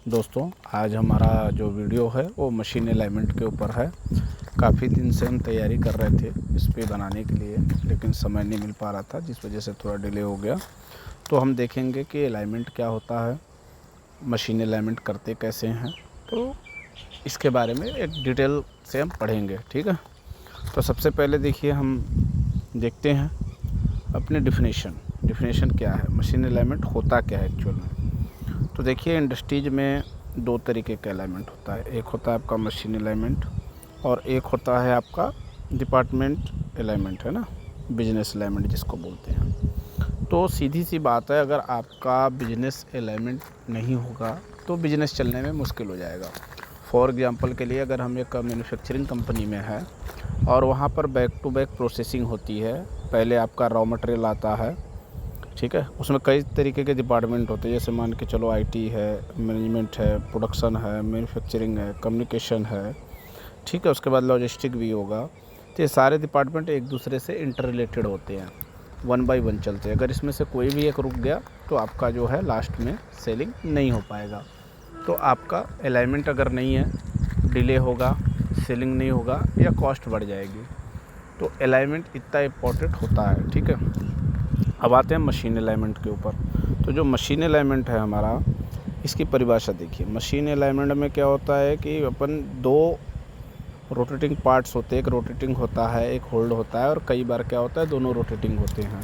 दोस्तों, आज हमारा जो वीडियो है वो मशीन अलाइनमेंट के ऊपर है। काफ़ी दिन से हम तैयारी कर रहे थे इस पे बनाने के लिए, लेकिन समय नहीं मिल पा रहा था, जिस वजह से थोड़ा डिले हो गया। तो हम देखेंगे कि अलाइनमेंट क्या होता है, मशीन अलाइनमेंट करते कैसे हैं, तो इसके बारे में एक डिटेल से हम पढ़ेंगे। ठीक है, तो सबसे पहले देखिए हम देखते हैं अपने डिफिनेशन क्या है, मशीन अलाइनमेंट होता क्या है एक्चुअल में। तो देखिए, इंडस्ट्रीज में दो तरीके का अलाइनमेंट होता है। एक होता है आपका मशीन अलाइनमेंट और एक होता है आपका डिपार्टमेंट अलाइनमेंट, है ना, बिजनेस अलाइनमेंट जिसको बोलते हैं। तो सीधी सी बात है, अगर आपका बिजनेस अलाइनमेंट नहीं होगा तो बिज़नेस चलने में मुश्किल हो जाएगा। फॉर एग्ज़ाम्पल के लिए, अगर हम एक मैन्युफैक्चरिंग कंपनी में है और वहाँ पर बैक टू बैक प्रोसेसिंग होती है। पहले आपका रॉ मटेरियल आता है, ठीक है, उसमें कई तरीके के डिपार्टमेंट होते हैं। जैसे मान के चलो आईटी है, मैनेजमेंट है, प्रोडक्शन है, मैन्युफैक्चरिंग है, कम्युनिकेशन है, ठीक है, उसके बाद लॉजिस्टिक भी होगा। तो ये सारे डिपार्टमेंट एक दूसरे से इंटर रिलेटेड होते हैं, वन बाय वन चलते हैं। अगर इसमें से कोई भी एक रुक गया तो आपका जो है लास्ट में सेलिंग नहीं हो पाएगा। तो आपका अलाइनमेंट अगर नहीं है, डिले होगा, सेलिंग नहीं होगा या कॉस्ट बढ़ जाएगी। तो अलाइनमेंट इतना इम्पोर्टेंट होता है। ठीक है, अब आते हैं मशीन अलाइनमेंट के ऊपर। तो जो मशीन अलाइनमेंट है हमारा, इसकी परिभाषा देखिए। मशीन अलाइनमेंट में क्या होता है कि अपन दो रोटेटिंग पार्ट्स होते हैं, एक रोटेटिंग होता है, एक होल्ड होता है, और कई बार क्या होता है दोनों रोटेटिंग होते हैं।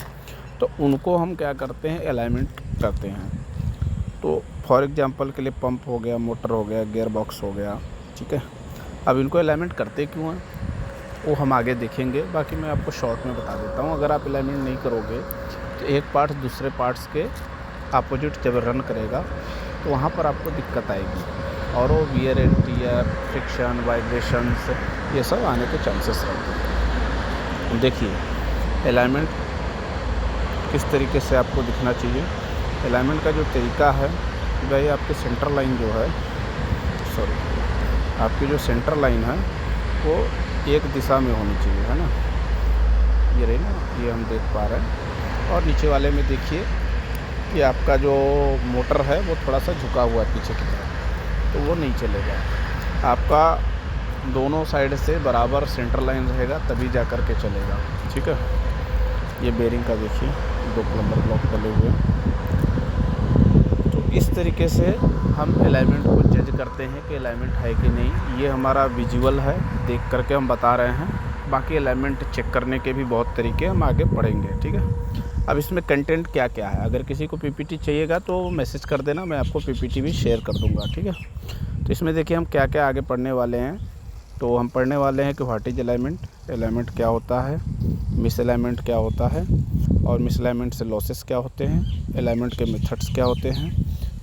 तो उनको हम क्या करते हैं, अलाइनमेंट करते हैं। तो फॉर एग्जांपल के लिए पंप हो गया, मोटर हो गया, गियर बॉक्स हो गया, ठीक है। अब इनको अलाइनमेंट करते क्यों हैं वो हम आगे देखेंगे, बाकी मैं आपको शॉर्ट में बता देता हूँ। अगर आप अलाइनमेंट नहीं करोगे तो एक पार्ट दूसरे पार्ट्स के अपोजिट जब रन करेगा तो वहाँ पर आपको दिक्कत आएगी, और वो wear and tear, friction, vibrations, ये सब आने के चांसेस रहते हैं। देखिए, अलाइनमेंट किस तरीके से आपको दिखना चाहिए। अलाइनमेंट का जो तरीका है कि भाई आपकी सेंटर लाइन जो है, आपकी जो सेंटर लाइन है वो एक दिशा में होनी चाहिए, है ना। ये रही ना, ये हम देख पा रहे हैं। और नीचे वाले में देखिए कि आपका जो मोटर है वो थोड़ा सा झुका हुआ है पीछे की तरफ, तो वो नहीं चलेगा। आपका दोनों साइड से बराबर सेंटर लाइन रहेगा तभी जा कर के चलेगा। ठीक है, ये बेरिंग का देखिए, दो प्लम्बर ब्लॉक डले हुए हैं। तो इस तरीके से हम अलाइनमेंट को जज करते हैं कि अलाइनमेंट है कि नहीं। ये हमारा विजुअल है, देख करके हम बता रहे हैं। बाकी अलाइनमेंट चेक करने के भी बहुत तरीके हम आगे पढ़ेंगे। ठीक है, अब इसमें कंटेंट क्या क्या है, अगर किसी को पीपीटी चाहिएगा तो मैसेज कर देना, मैं आपको पीपीटी भी शेयर कर दूंगा। ठीक है, तो इसमें देखिए हम क्या क्या आगे पढ़ने वाले हैं। तो हम पढ़ने वाले हैं कि व्हाट इज अलाइनमेंट, अलाइनमेंट क्या होता है, मिस अलाइनमेंट क्या होता है, और मिस अलाइनमेंट से लॉसेस क्या होते हैं, अलाइनमेंट के मेथड्स क्या होते हैं,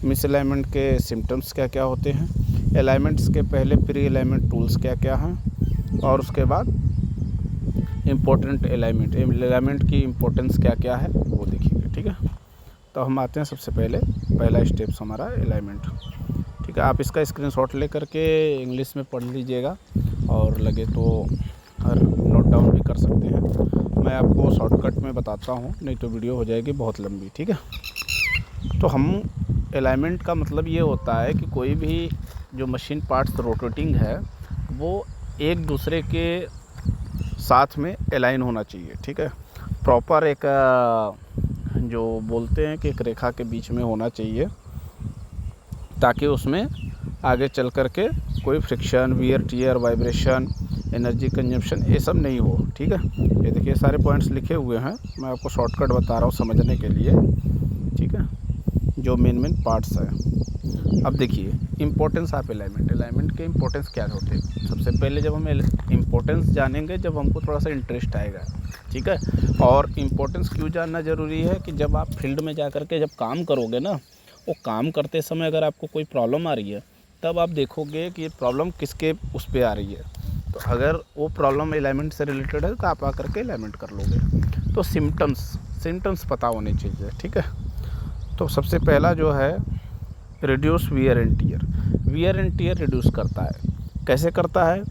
मिस अलाइनमेंट के सिम्टम्स क्या क्या होते हैं, अलाइनमेंट्स के पहले प्री अलाइनमेंट टूल्स क्या क्या हैं, और उसके बाद इम्पोर्टेंट अलाइनमेंट की इम्पोर्टेंस क्या क्या है वो देखेंगे। ठीक है, तो हम आते हैं सबसे पहला स्टेप्स हमारा अलाइनमेंट। ठीक है, आप इसका स्क्रीनशॉट ले करके इंग्लिश में पढ़ लीजिएगा, और लगे तो हर नोट डाउन भी कर सकते हैं। मैं आपको शॉर्टकट में बताता हूँ, नहीं तो वीडियो हो जाएगी बहुत लंबी। ठीक है, तो हम अलाइनमेंट का मतलब ये होता है कि कोई भी जो मशीन पार्ट्स रोटेटिंग है वो एक दूसरे के साथ में अलाइन होना चाहिए। ठीक है, प्रॉपर एक जो बोलते हैं कि एक रेखा के बीच में होना चाहिए, ताकि उसमें आगे चल कर के कोई friction, wear tear, vibration, energy consumption ये सब नहीं हो। ठीक है, ये देखिए सारे पॉइंट्स लिखे हुए हैं, मैं आपको शॉर्टकट बता रहा हूँ समझने के लिए। ठीक है, जो मेन पार्ट्स हैं। अब देखिए इम्पोर्टेंस ऑफ अलाइनमेंट के इम्पोर्टेंस क्या होते हैं। सबसे पहले जब हम इम्पोर्टेंस जानेंगे जब हमको थोड़ा सा इंटरेस्ट आएगा। ठीक है, और इम्पोर्टेंस क्यों जानना ज़रूरी है कि जब आप फील्ड में जा कर के जब काम करोगे ना, वो काम करते समय अगर आपको कोई प्रॉब्लम आ रही है तब आप देखोगे कि ये प्रॉब्लम किसके उस पर आ रही है। तो अगर वो प्रॉब्लम अलाइनमेंट से रिलेटेड है तो आप आकर के अलाइनमेंट कर लोगे। तो सिम्टम्स पता होने चाहिए। ठीक है, तो सबसे पहला जो है reduce wear and tear reduce करता है। कैसे करता है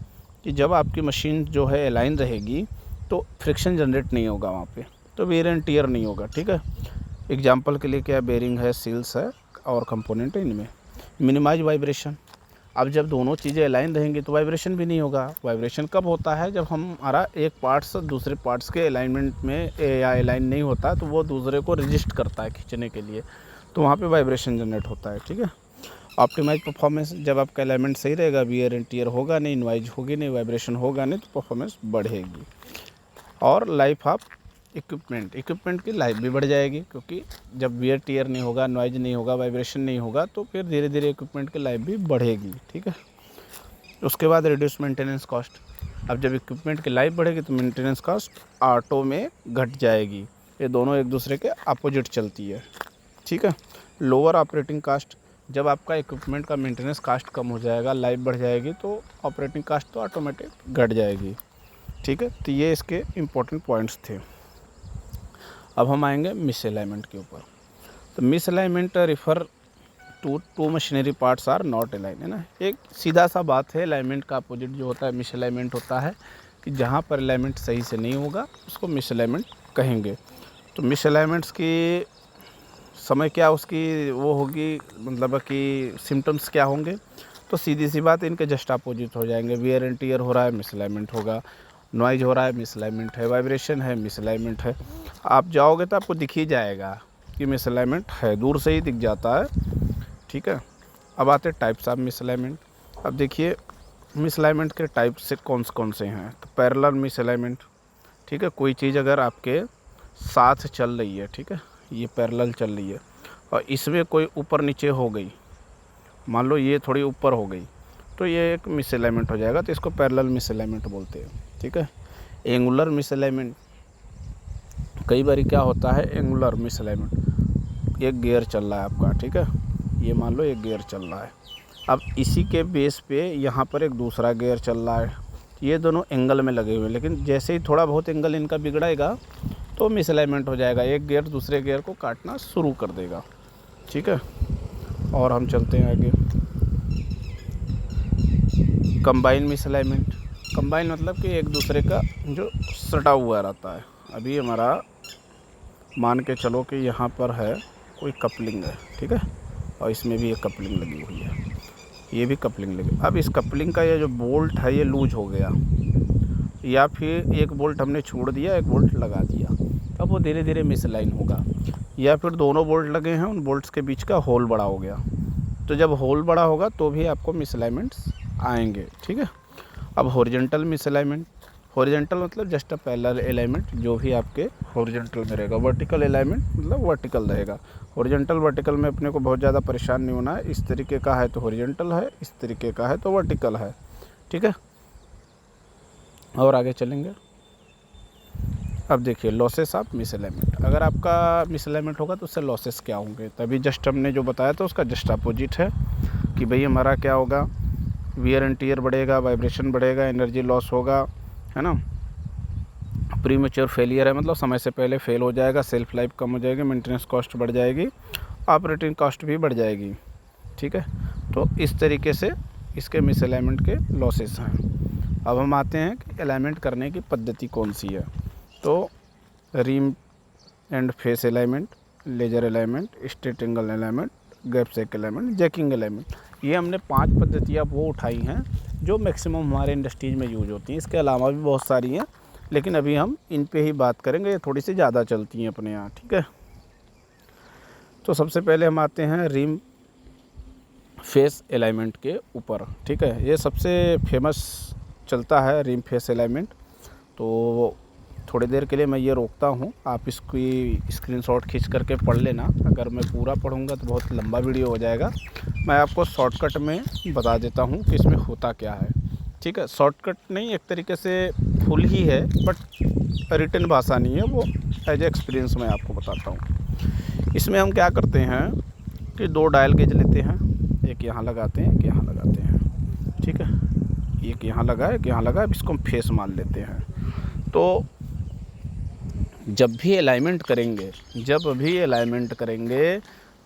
कि जब आपकी मशीन जो है अलाइन रहेगी तो फ्रिक्शन जनरेट नहीं होगा वहाँ पे, तो वियर एंड टियर नहीं होगा। ठीक है, एग्जांपल के लिए क्या बेरिंग है, सील्स है और कंपोनेंट है इनमें। Minimise vibration. अब जब दोनों चीज़ें अलाइन रहेंगी तो वाइब्रेशन भी नहीं होगा। वाइब्रेशन कब होता है? जब हमारा एक पार्ट्स दूसरे पार्ट्स के अलाइनमेंट में या अलाइन नहीं होता, तो वो दूसरे को रजिस्ट करता है खींचने के लिए, तो वहाँ पे वाइब्रेशन जनरेट होता है। ठीक है। ऑप्टिमाइज परफॉर्मेंस, जब आपका अलाइनमेंट सही रहेगा, वियर एंड टियर होगा नहीं, नॉइज होगी नहीं, वाइब्रेशन होगा नहीं, तो परफॉर्मेंस बढ़ेगी। और लाइफ ऑफ इक्विपमेंट की लाइफ भी बढ़ जाएगी, क्योंकि जब वियर टियर नहीं होगा, नॉइज नहीं होगा, वाइब्रेशन नहीं होगा, तो फिर धीरे धीरे इक्विपमेंट की लाइफ भी बढ़ेगी। ठीक है। उसके बाद रिड्यूस मेंटेनेंस कॉस्ट। अब जब इक्विपमेंट की लाइफ बढ़ेगी तो मेंटेनेंस कॉस्ट ऑटो में घट जाएगी। ये दोनों एक दूसरे के अपोजिट चलती है। ठीक है। लोअर ऑपरेटिंग कास्ट, जब आपका इक्विपमेंट का मेंटेनेंस कास्ट कम हो जाएगा, लाइफ बढ़ जाएगी, तो ऑपरेटिंग कास्ट तो ऑटोमेटिक घट जाएगी। ठीक है। तो ये इसके इम्पोर्टेंट पॉइंट्स थे। अब हम आएंगे मिसअलाइनमेंट के ऊपर। तो misalignment refer to machinery parts are not align, है ना। एक सीधा सा बात है, अलाइनमेंट का अपोजिट जो होता है मिसअलाइनमेंट होता है, कि जहाँ पर अलाइनमेंट सही से नहीं होगा उसको मिसअलाइनमेंट कहेंगे। तो मिसअलाइनमेंट्स की समय क्या उसकी वो होगी, मतलब कि सिम्टम्स क्या होंगे, तो सीधी सी बात, इनके जस्ट अपोजिट हो जाएंगे। वियर एंड टियर हो रहा है, मिसअलाइनमेंट होगा। नॉइज हो रहा है, मिसअलाइनमेंट है। वाइब्रेशन है, मिसअलाइनमेंट है। आप जाओगे तो आपको दिख ही जाएगा कि मिसअलाइनमेंट है, दूर से ही दिख जाता है। ठीक है। अब आते हैं टाइप्स ऑफ मिसअलाइनमेंट। अब देखिए मिसअलाइनमेंट के टाइप से कौन से हैं। तो पैरेलल मिसअलाइनमेंट। ठीक है। कोई चीज़ अगर आपके साथ चल रही है, ठीक है, ये पैरेलल चल रही है, और इसमें कोई ऊपर नीचे हो गई, मान लो ये थोड़ी ऊपर हो गई, तो ये एक मिसअलाइनमेंट हो जाएगा, तो इसको पैरेलल मिसअलाइनमेंट बोलते हैं। ठीक है। एंगुलर मिसअलाइनमेंट, कई बार क्या होता है, एंगुलर मिसअलाइनमेंट, एक गियर चल रहा है आपका, ठीक है, ये मान लो एक गियर चल रहा है, अब इसी के बेस पे यहाँ पर एक दूसरा गियर चल रहा है, ये दोनों एंगल में लगे हुए हैं, लेकिन जैसे ही थोड़ा बहुत एंगल इनका बिगड़ेगा तो मिसअलाइनमेंट हो जाएगा, एक गियर दूसरे गियर को काटना शुरू कर देगा। ठीक है। और हम चलते हैं आगे। Combine misalignment. कंबाइन मतलब कि एक दूसरे का जो सटा हुआ रहता है। अभी हमारा मान के चलो कि यहाँ पर है कोई कपलिंग है, ठीक है, और इसमें भी एक कपलिंग लगी हुई है, ये भी कपलिंग लगी। अब इस कपलिंग का ये जो बोल्ट है ये लूज हो गया, या फिर एक बोल्ट हमने छोड़ दिया, एक बोल्ट लगा दिया, अब वो धीरे धीरे मिसअलाइन होगा। या फिर दोनों बोल्ट लगे हैं, उन बोल्ट्स के बीच का होल बड़ा हो गया, तो जब होल बड़ा होगा तो भी आपको मिसअलाइनमेंट्स आएंगे। ठीक है। अब हॉरिजॉन्टल मिसअलाइनमेंट। हॉरिजॉन्टल मतलब जस्ट अ पैरेलल अलाइनमेंट, जो भी आपके हॉरिजॉन्टल में रहेगा। वर्टिकल अलाइनमेंट मतलब वर्टिकल रहेगा। हॉरिजॉन्टल वर्टिकल में अपने को बहुत ज़्यादा परेशान नहीं होना है, इस तरीके का है तो हॉरिजॉन्टल है, इस तरीके का है तो वर्टिकल है। ठीक है। और आगे चलेंगे। अब देखिए लॉसेस ऑफ मिसअलाइनमेंट। अगर आपका मिसअलाइनमेंट होगा तो उससे लॉसेस क्या होंगे, तभी जस्ट हमने जो बताया था उसका जस्ट अपोजिट है कि भाई हमारा क्या होगा, वियर एंड टियर बढ़ेगा, वाइब्रेशन बढ़ेगा, एनर्जी लॉस होगा, है ना। प्रीमेच्योर फेलियर है, मतलब समय से पहले फेल हो जाएगा, सेल्फ लाइफ कम हो जाएगी, मेंटेनेंस कॉस्ट बढ़ जाएगी, ऑपरेटिंग कॉस्ट भी बढ़ जाएगी। ठीक है। तो इस तरीके से इसके मिसअलाइनमेंट के लॉसेस हैं। अब हम आते हैं कि अलाइनमेंट करने की पद्धति कौन सी है। तो rim and face alignment, laser alignment, straight angle alignment, gap सेक अलाइनमेंट, जैकिंग अलाइनमेंट, ये हमने 5 पद्धतियाँ वो उठाई हैं जो मैक्सिमम हमारे इंडस्ट्रीज में यूज होती हैं। इसके अलावा भी बहुत सारी हैं, लेकिन अभी हम इन पे ही बात करेंगे, ये थोड़ी सी ज़्यादा चलती हैं अपने यहाँ। ठीक है। तो सबसे पहले हम आते हैं रिम फेस अलाइनमेंट के ऊपर। ठीक है। ये सबसे फेमस चलता है रिम फेस अलाइनमेंट। तो थोड़ी देर के लिए मैं ये रोकता हूँ, आप इसकी स्क्रीनशॉट खींच करके पढ़ लेना। अगर मैं पूरा पढ़ूँगा तो बहुत लंबा वीडियो हो जाएगा, मैं आपको शॉर्टकट में बता देता हूँ कि इसमें होता क्या है। ठीक है। शॉर्टकट नहीं, एक तरीके से फुल ही है, बट रिटन भाषा नहीं है, वो एज एक्सपीरियंस मैं आपको बताता हूँ। इसमें हम क्या करते हैं कि 2 डायल गेज लेते हैं, एक यहाँ लगाते हैं, एक यहाँ लगाते हैं। ठीक है। एक यहाँ लगा है, एक यहाँ लगा है, इसको हम फेस मान लेते हैं। तो जब भी अलाइनमेंट करेंगे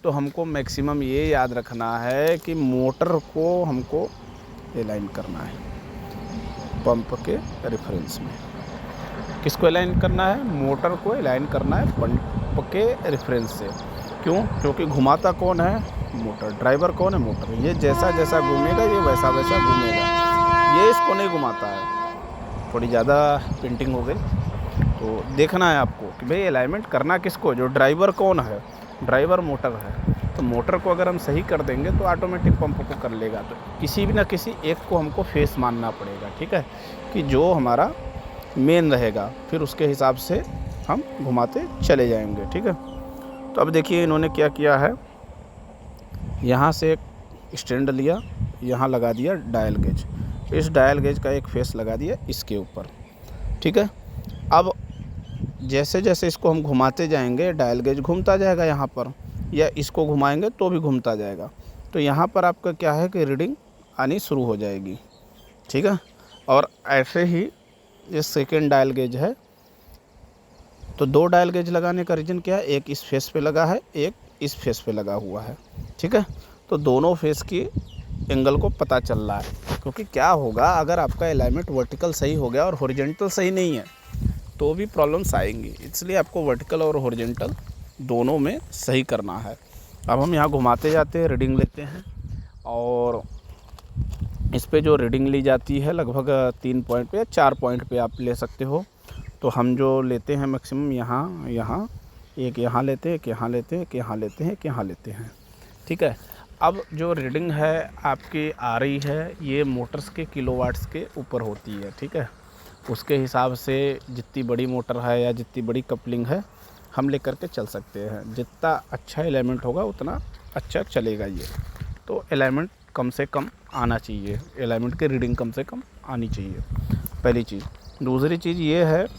तो हमको मैक्सिमम ये याद रखना है कि मोटर को हमको अलाइन करना है पंप के रेफरेंस में। किसको अलाइन करना है? मोटर को अलाइन करना है पंप के रेफरेंस से। क्यों? क्योंकि घुमाता कौन है? मोटर। ड्राइवर कौन है? मोटर। ये जैसा जैसा घूमेगा ये वैसा वैसा घूमेगा, ये इसको नहीं घुमाता है। थोड़ी ज़्यादा पेंटिंग हो गई, तो देखना है आपको कि भाई अलाइनमेंट करना किसको, जो ड्राइवर कौन है, ड्राइवर मोटर है। तो मोटर को अगर हम सही कर देंगे तो ऑटोमेटिक पंप को कर लेगा। तो किसी भी ना किसी एक को हमको फेस मानना पड़ेगा, ठीक है, कि जो हमारा मेन रहेगा, फिर उसके हिसाब से हम घुमाते चले जाएंगे, ठीक है। तो अब देखिए इन्होंने क्या किया है, यहाँ से एक स्टैंड लिया, यहाँ लगा दिया डायल गेज, इस डायल गेज का एक फेस लगा दिया इसके ऊपर, ठीक है। अब जैसे जैसे इसको हम घुमाते जाएंगे डायल गेज घूमता जाएगा यहाँ पर, या इसको घुमाएंगे तो भी घूमता जाएगा। तो यहाँ पर आपका क्या है कि रीडिंग आनी शुरू हो जाएगी, ठीक है। और ऐसे ही ये सेकेंड डायल गेज है, तो 2 डायल गेज लगाने का रीज़न क्या है, एक इस फेस पे लगा है, एक इस फेस पे लगा हुआ है, ठीक है। तो दोनों फेस की एंगल को पता चल रहा है, क्योंकि क्या होगा अगर आपका अलाइनमेंट वर्टिकल सही हो गया और हॉरिजॉन्टल सही नहीं है तो भी प्रॉब्लम्स आएंगी। इसलिए आपको वर्टिकल और हॉरिजॉन्टल दोनों में सही करना है। अब हम यहाँ घुमाते जाते हैं, रीडिंग लेते हैं, और इस पे जो रीडिंग ली जाती है लगभग 3 पॉइंट पे या 4 पॉइंट पे आप ले सकते हो। तो हम जो लेते हैं मैक्सिमम यहाँ एक यहाँ लेते हैं, एक यहाँ लेते हैं, एक यहाँ लेते हैं, एक यहाँ लेते हैं, ठीक है। अब जो रीडिंग है आपकी आ रही है, ये मोटर्स के किलोवाट्स के ऊपर होती है, ठीक है। उसके हिसाब से जितनी बड़ी मोटर है या जितनी बड़ी कपलिंग है हम ले करके चल सकते हैं। जितना अच्छा अलाइनमेंट होगा उतना अच्छा चलेगा ये। तो अलाइनमेंट कम से कम आना चाहिए, अलाइनमेंट की रीडिंग कम से कम आनी चाहिए, पहली चीज़। दूसरी चीज़ ये है